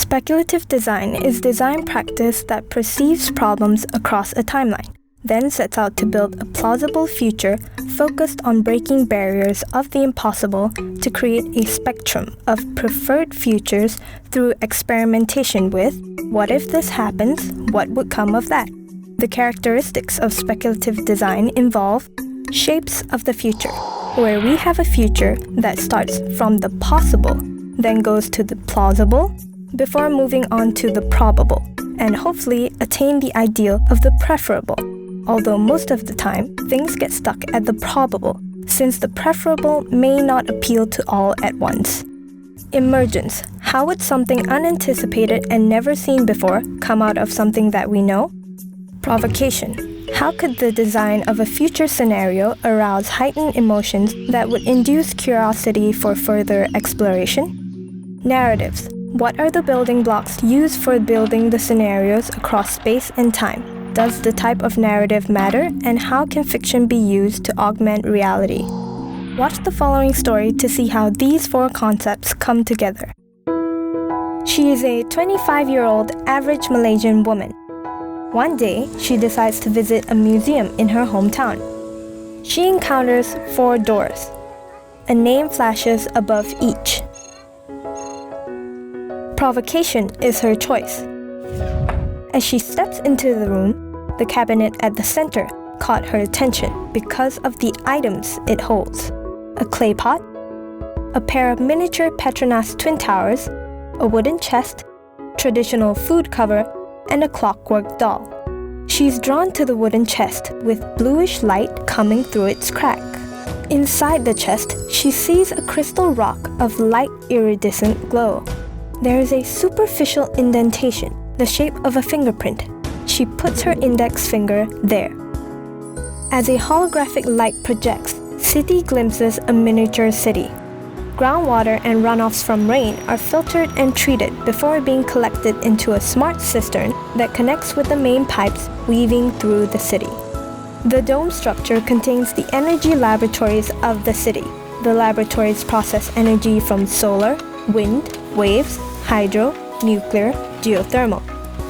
Speculative design is design practice that perceives problems across a timeline, then sets out to build a plausible future focused on breaking barriers of the impossible to create a spectrum of preferred futures through experimentation with, what if this happens, what would come of that? The characteristics of speculative design involve shapes of the future, where we have a future that starts from the possible, then goes to the plausible, before moving on to the probable, and hopefully attain the ideal of the preferable. Although most of the time, things get stuck at the probable, since the preferable may not appeal to all at once. Emergence. How would something unanticipated and never seen before come out of something that we know? Provocation. How could the design of a future scenario arouse heightened emotions that would induce curiosity for further exploration? Narratives. What are the building blocks used for building the scenarios across space and time? Does the type of narrative matter, and how can fiction be used to augment reality? Watch the following story to see how these four concepts come together. She is a 25-year-old average Malaysian woman. One day, she decides to visit a museum in her hometown. She encounters 4 doors. A name flashes above each. Provocation is her choice. As she steps into the room, the cabinet at the center caught her attention because of the items it holds. A clay pot, a pair of miniature Petronas twin towers, a wooden chest, traditional food cover, and a clockwork doll. She's drawn to the wooden chest with bluish light coming through its crack. Inside the chest, she sees a crystal rock of light iridescent glow. There is a superficial indentation, the shape of a fingerprint. She puts her index finger there. As a holographic light projects, City glimpses a miniature city. Groundwater and runoffs from rain are filtered and treated before being collected into a smart cistern that connects with the main pipes weaving through the city. The dome structure contains the energy laboratories of the city. The laboratories process energy from solar, wind, waves, hydro, nuclear, geothermal.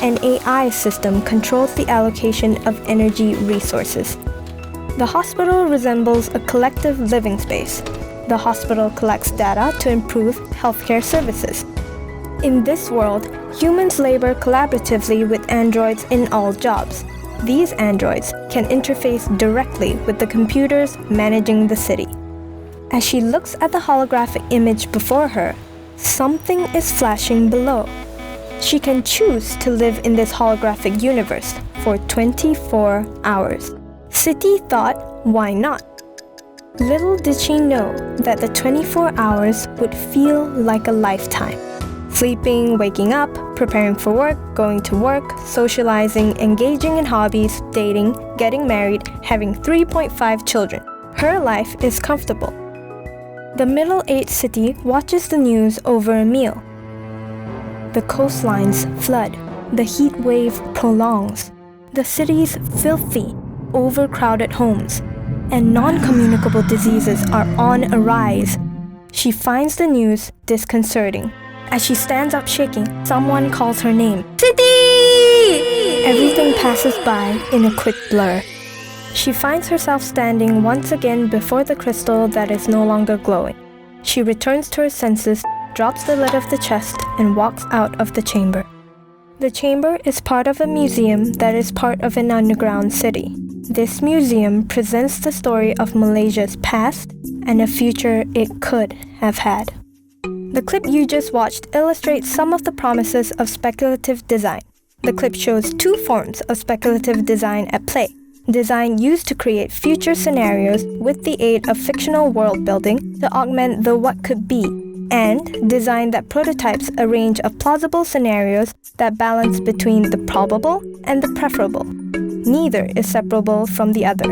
An AI system controls the allocation of energy resources. The hospital resembles a collective living space. The hospital collects data to improve healthcare services. In this world, humans labor collaboratively with androids in all jobs. These androids can interface directly with the computers managing the city. As she looks at the holographic image before her, something is flashing below. She can choose to live in this holographic universe for 24 hours. City thought, why not? Little did she know that the 24 hours would feel like a lifetime. Sleeping, waking up, preparing for work, going to work, socializing, engaging in hobbies, dating, getting married, having 3.5 children. Her life is comfortable. The middle-aged city watches the news over a meal. The coastlines flood. The heat wave prolongs. The city's filthy, overcrowded homes and non-communicable diseases are on a rise. She finds the news disconcerting. As she stands up shaking, someone calls her name. City! Everything passes by in a quick blur. She finds herself standing once again before the crystal that is no longer glowing. She returns to her senses, drops the lid of the chest, and walks out of the chamber. The chamber is part of a museum that is part of an underground city. This museum presents the story of Malaysia's past and a future it could have had. The clip you just watched illustrates some of the promises of speculative design. The clip shows 2 forms of speculative design at play. Design used to create future scenarios with the aid of fictional world building to augment the what could be, and design that prototypes a range of plausible scenarios that balance between the probable and the preferable. Neither is separable from the other.